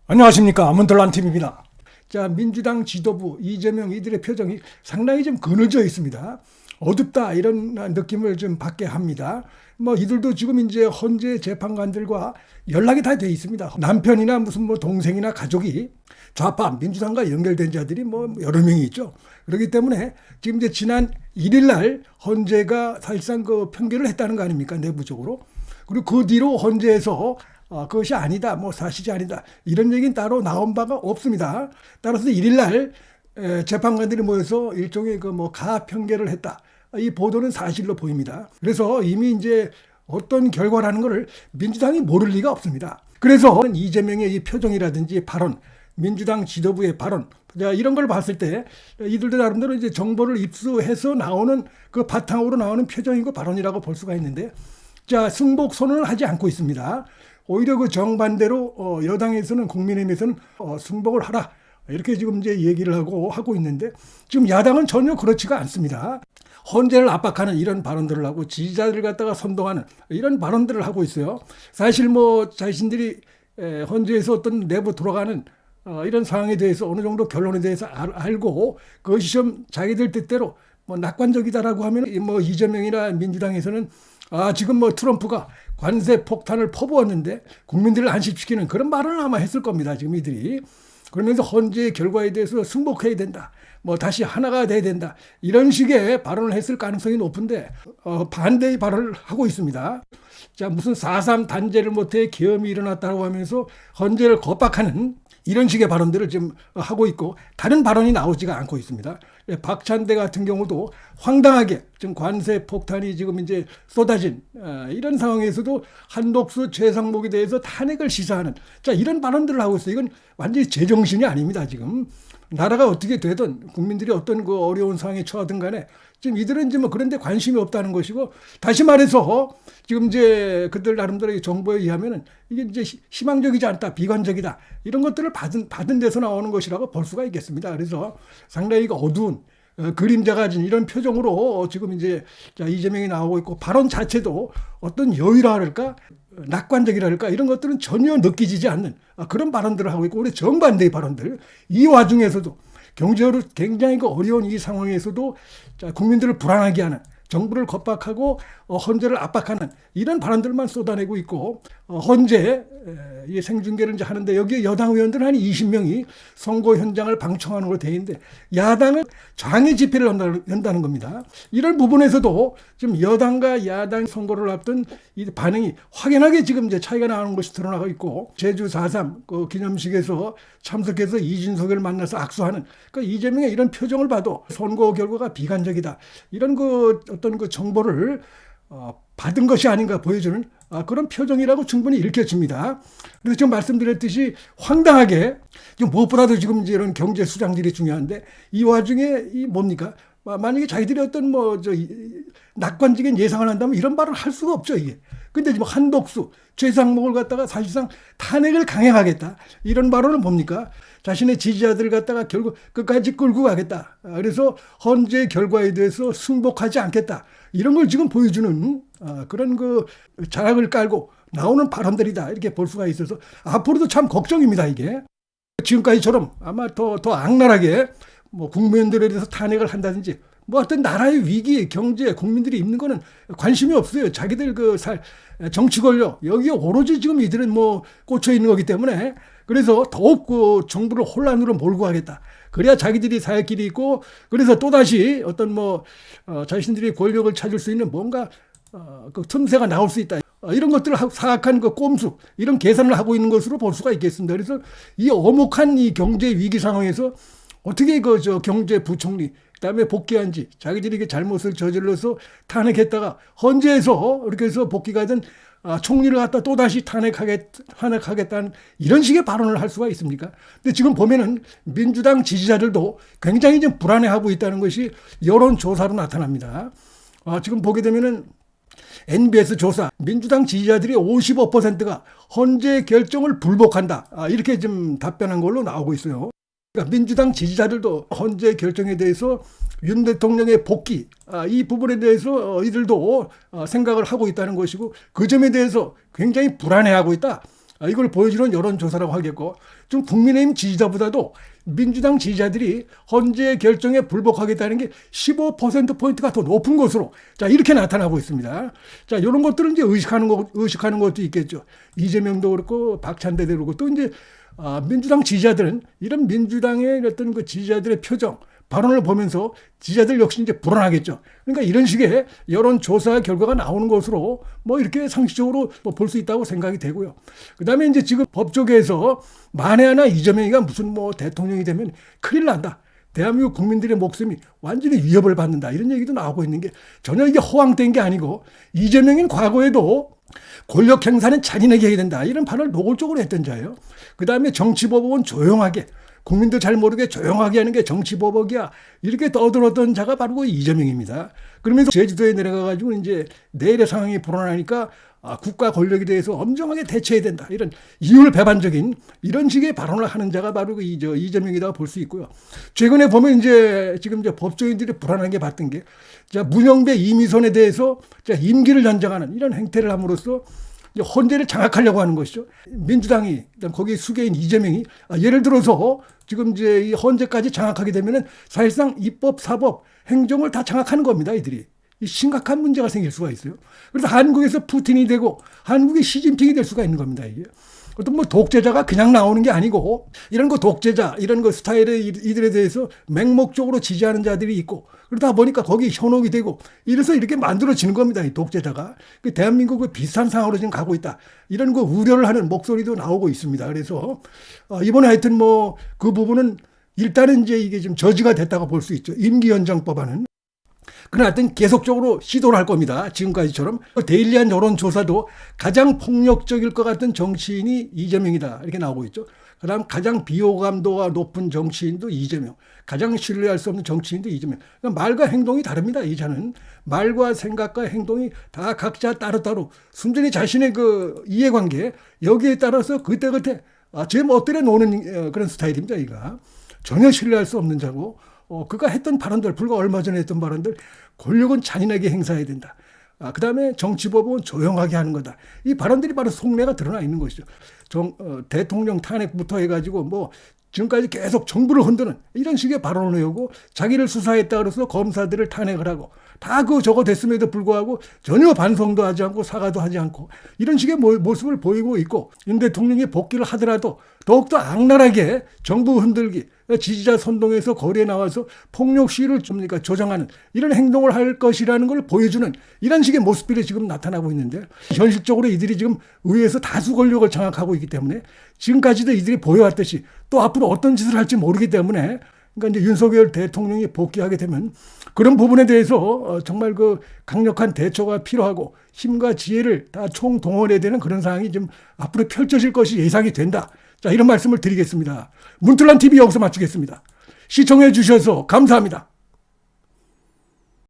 안녕하십니까, 문털란팀입니다. 자, 민주당 지도부 이재명 이들의 표정이 상당히 좀 그늘져 있습니다. 어둡다 이런 느낌을 좀 받게 합니다. 이들도 지금 이제 헌재 재판관들과 연락이 다 돼 있습니다. 남편이나 무슨 동생이나 가족이 좌파 민주당과 연결된 자들이 여러 명이 있죠. 그렇기 때문에 지금 이제 지난 1일 날 헌재가 사실상 그 판결을 했다는 거 아닙니까, 내부적으로. 그리고 그 뒤로 헌재에서 그것이 아니다, 사실이 아니다, 이런 얘기는 따로 나온 바가 없습니다. 따라서 1일날 재판관들이 모여서 일종의 가평결을 했다, 이 보도는 사실로 보입니다. 그래서 이미 이제 어떤 결과라는 것을 민주당이 모를 리가 없습니다. 그래서 이재명의 이 표정이라든지 발언, 민주당 지도부의 발언, 이런 걸 봤을 때 이들도 나름대로 이제 정보를 입수해서 나오는 그 바탕으로 나오는 표정이고 발언이라고 볼 수가 있는데, 자, 승복 선언을 하지 않고 있습니다. 오히려 그 정반대로 여당에서는, 국민의힘에서는 승복을 하라, 이렇게 지금 이제 얘기를 하고 있는데, 지금 야당은 전혀 그렇지가 않습니다. 헌재를 압박하는 이런 발언들을 하고 지지자들 갖다가 선동하는 이런 발언들을 하고 있어요. 사실 자신들이 헌재에서 어떤 내부 돌아가는 이런 상황에 대해서 어느 정도 결론에 대해서 알고 그것이 좀 자기들 뜻대로 낙관적이다라고 하면 이재명이나 민주당에서는 지금 트럼프가 관세 폭탄을 퍼부었는데 국민들을 안심시키는 그런 발언을 아마 했을 겁니다, 지금 이들이. 그러면서 헌재 결과에 대해서 승복해야 된다, 다시 하나가 돼야 된다, 이런 식의 발언을 했을 가능성이 높은데 반대의 발언을 하고 있습니다. 자, 무슨 4.3 단죄를 못해 계엄이 일어났다고 하면서 헌재를 겁박하는 이런 식의 발언들을 지금 하고 있고, 다른 발언이 나오지가 않고 있습니다. 박찬대 같은 경우도 황당하게 지금 관세 폭탄이 지금 이제 쏟아진 이런 상황에서도 한독수 최상목에 대해서 탄핵을 시사하는, 자, 이런 발언들을 하고 있어요. 이건 완전히 제정신이 아닙니다. 지금 나라가 어떻게 되든 국민들이 어떤 그 어려운 상황에 처하든 간에 지금 이들은 이제 그런 데 관심이 없다는 것이고, 다시 말해서 지금 이제 그들 나름대로 정보에 의하면은 이게 이제 희망적이지 않다, 비관적이다, 이런 것들을 받은 데서 나오는 것이라고 볼 수가 있겠습니다. 그래서 상당히 어두운 그림자 가진 이런 표정으로 지금 이제 이재명이 나오고 있고, 발언 자체도 어떤 여유랄까, 낙관적이랄까, 이런 것들은 전혀 느끼지지 않는 그런 발언들을 하고 있고, 우리 정반대의 발언들. 이 와중에서도 경제적으로 굉장히 어려운 이 상황에서도 국민들을 불안하게 하는, 정부를 겁박하고 헌재를 압박하는 이런 발언들만 쏟아내고 있고, 헌재 생중계를 이제 하는데 여기에 여당 의원들 한 20명이 선거 현장을 방청하는 걸로 되어 있는데, 야당은 장애 집회를 한다는 겁니다. 이런 부분에서도 지금 여당과 야당 선거를 앞둔 이 반응이 확연하게 지금 이제 차이가 나는 것이 드러나고 있고, 제주 4.3 그 기념식에서 참석해서 이준석을 만나서 악수하는 이재명의 이런 표정을 봐도 선거 결과가 비관적이다, 이런 어떤 정보를 받은 것이 아닌가 보여주는 그런 표정이라고 충분히 읽혀집니다. 그래서 지금 말씀드렸듯이 황당하게, 무엇보다도 지금 이제 이런 경제 수장들이 중요한데, 이 와중에 뭡니까? 만약에 자기들이 어떤 낙관적인 예상을 한다면 이런 말을 할 수가 없죠, 이게. 근데 지금 한독수, 최상목을 갖다가 사실상 탄핵을 강행하겠다, 이런 발언은 뭡니까? 자신의 지지자들을 갖다가 결국 끝까지 끌고 가겠다, 그래서 헌재 결과에 대해서 승복하지 않겠다, 이런 걸 지금 보여주는 그런 자락을 깔고 나오는 발언들이다, 이렇게 볼 수가 있어서 앞으로도 참 걱정입니다, 이게. 지금까지처럼 아마 더 악랄하게 국민들에 대해서 탄핵을 한다든지, 어떤 나라의 위기, 경제, 국민들이 입는 거는 관심이 없어요. 자기들 정치 권력, 여기에 오로지 지금 이들은 꽂혀 있는 거기 때문에, 그래서 더욱 정부를 혼란으로 몰고 가겠다, 그래야 자기들이 살 길이 있고, 그래서 또다시 어떤 자신들이 권력을 찾을 수 있는 뭔가 틈새가 나올 수 있다, 이런 것들을 사악한 꼼수, 이런 계산을 하고 있는 것으로 볼 수가 있겠습니다. 그래서 이 엄혹한 이 경제 위기 상황에서 어떻게 경제부총리, 그다음에 복귀한 지, 자기들이 잘못을 저질러서 탄핵했다가 헌재에서 이렇게 해서 복귀가 된 총리를 갖다 또다시 탄핵하겠다는 이런 식의 발언을 할 수가 있습니까? 근데 지금 보면은 민주당 지지자들도 굉장히 좀 불안해하고 있다는 것이 여론조사로 나타납니다. 지금 보게 되면은 NBS 조사, 민주당 지지자들이 55%가 헌재 결정을 불복한다, 이렇게 좀 답변한 걸로 나오고 있어요. 그러니까 민주당 지지자들도 헌재 결정에 대해서 윤 대통령의 복귀, 이 부분에 대해서 이들도 생각을 하고 있다는 것이고, 그 점에 대해서 굉장히 불안해하고 있다, 이걸 보여주는 여론조사라고 하겠고, 좀 국민의힘 지지자보다도 민주당 지지자들이 헌재 결정에 불복하겠다는 게 15%포인트가 더 높은 것으로 자 이렇게 나타나고 있습니다. 자 이런 것들은 이제 의식하는 것도 있겠죠. 이재명도 그렇고 박찬대도 그렇고 또 이제 민주당 지지자들은 이런 민주당의 어떤 그 지지자들의 표정 발언을 보면서 지지자들 역시 이제 불안하겠죠. 그러니까 이런 식의 여론조사 결과가 나오는 것으로 뭐 이렇게 상식적으로 볼 수 있다고 생각이 되고요. 그 다음에 이제 지금 법조계에서 만에 하나 이재명이가 무슨 뭐 대통령이 되면 큰일 난다. 대한민국 국민들의 목숨이 완전히 위협을 받는다. 이런 얘기도 나오고 있는 게 전혀 이게 허황된 게 아니고 이재명인 과거에도 권력 행사는 잔인하게 해야 된다. 이런 발언을 노골적으로 했던 자예요. 그 다음에 정치보복은 조용하게 국민도 잘 모르게 조용하게 하는 게 정치보복이야. 이렇게 떠들었던 자가 바로 그 이재명입니다. 그러면서 제주도에 내려가가지고 이제 내일의 상황이 불안하니까 국가 권력에 대해서 엄정하게 대처해야 된다. 이런 이율배반적인 이런 식의 발언을 하는 자가 바로 그 이재명이라고 볼 수 있고요. 최근에 보면 이제 지금 이제 법조인들이 불안하게 봤던 게 자, 문영배 이미선에 대해서 자, 임기를 연장하는 이런 행태를 함으로써 헌재를 장악하려고 하는 것이죠. 민주당이 거기 수계인 이재명이 예를 들어서 지금 이제 이 헌재까지 장악하게 되면은 사실상 입법, 사법, 행정을 다 장악하는 겁니다. 이들이. 심각한 문제가 생길 수가 있어요. 그래서 한국에서 푸틴이 되고 한국이 시진핑이 될 수가 있는 겁니다. 이게. 어떤 뭐 독재자가 그냥 나오는 게 아니고 이런 거 독재자, 이런 거 스타일의 이들에 대해서 맹목적으로 지지하는 자들이 있고 그러다 보니까 거기 현혹이 되고 이래서 이렇게 만들어지는 겁니다. 이 독재자가. 그 대한민국은 비슷한 상황으로 지금 가고 있다. 이런 거 우려를 하는 목소리도 나오고 있습니다. 그래서 이번에 하여튼 뭐 그 부분은 일단은 이제 이게 좀 저지가 됐다고 볼 수 있죠. 임기 연장 법안은. 그러나 하여튼 계속적으로 시도를 할 겁니다. 지금까지처럼. 데일리한 여론조사도 가장 폭력적일 것 같은 정치인이 이재명이다. 이렇게 나오고 있죠. 그 다음 가장 비호감도가 높은 정치인도 이재명. 가장 신뢰할 수 없는 정치인도 이재명. 그러니까 말과 행동이 다릅니다. 이 자는. 말과 생각과 행동이 다 각자 따로따로 순전히 자신의 그 이해관계 여기에 따라서 그때그때 제 멋대로 노는 그런 스타일입니다. 이가. 전혀 신뢰할 수 없는 자고 그가 했던 발언들, 불과 얼마 전에 했던 발언들, 권력은 잔인하게 행사해야 된다. 그 다음에 정치법은 조용하게 하는 거다. 이 발언들이 바로 속내가 드러나 있는 것이죠. 대통령 탄핵부터 해가지고 뭐 지금까지 계속 정부를 흔드는 이런 식의 발언을 해오고 자기를 수사했다 그래서 검사들을 탄핵을 하고 다 그 저거 됐음에도 불구하고 전혀 반성도 하지 않고 사과도 하지 않고 이런 식의 모습을 보이고 있고 윤 대통령이 복귀를 하더라도 더욱더 악랄하게 정부 흔들기 지지자 선동해서 거리에 나와서 폭력 시위를 조장하는 이런 행동을 할 것이라는 걸 보여주는 이런 식의 모습들이 지금 나타나고 있는데 현실적으로 이들이 지금 의회에서 다수 권력을 장악하고 있기 때문에 지금까지도 이들이 보여왔듯이 또 앞으로 어떤 짓을 할지 모르기 때문에 그러니까 이제 윤석열 대통령이 복귀하게 되면 그런 부분에 대해서 정말 그 강력한 대처가 필요하고 힘과 지혜를 다 총동원해야 되는 그런 상황이 좀 앞으로 펼쳐질 것이 예상이 된다. 자, 이런 말씀을 드리겠습니다. 문틀란 TV 여기서 마치겠습니다. 시청해 주셔서 감사합니다.